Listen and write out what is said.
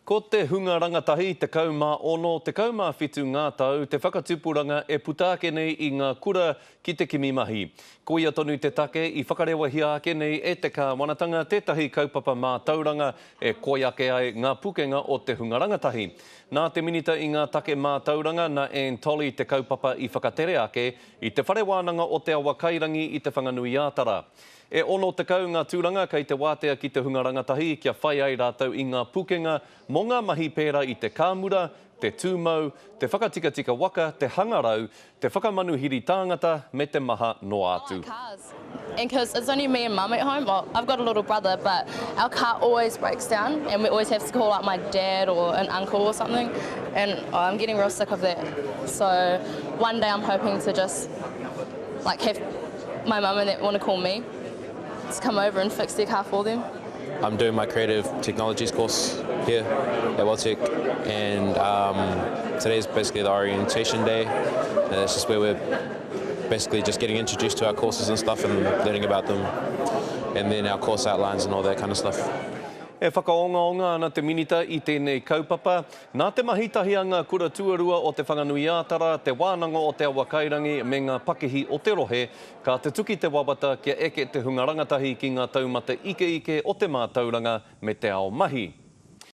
Ko te hunga rangatahi te kaumā ono, te kaumā whitu ngā tau, te whakatupuranga e putāke nei I ngā kura ki te kimi mahi. Ko ia tonu te take I whakarewa hia ake nei e te kāwanatanga tētahi kaupapa mā tauranga e koi ake ai ngā pukenga o te hunga rangatahi. Nā te minita I ngā take mā tauranga na Tolly te kaupapa I whakatere ake I te whare wānanga o te awa kairangi I te whanganui ātara. E ono te kau ngā tūranga kei te wātea ki te hunga rangatahi kia whai ai rātou I ngā pukenga mō ngā mahi pēra I te kāmura, te tūmau, te whakatikatika waka, te hangarau, te whakamanuhiri tāngata me te maha no atu. And because it's only me and mum at home, well, I've got a little brother, but our car always breaks down and we always have to call up my dad or an uncle or something. And I'm getting real sick of that. So one day I'm hoping to just like have my mum and that want to call me to come over and fix their car for them. I'm doing my creative technologies course here at WellTech, and today's basically the orientation day. It's just where we're basically just getting introduced to our courses and stuff and learning about them, and then our course outlines and all that kind of stuff. E whakaonga-onga ana te minita I tēnei kaupapa. Nā te mahitahianga kura tuarua o te whanganui ātara, te wānanga o te awa kairangi me ngā pakihi o te rohe, ka te tuki te wawata kia eke te hunga rangatahi ki ngā taumata ike o te mātauranga me te ao mahi.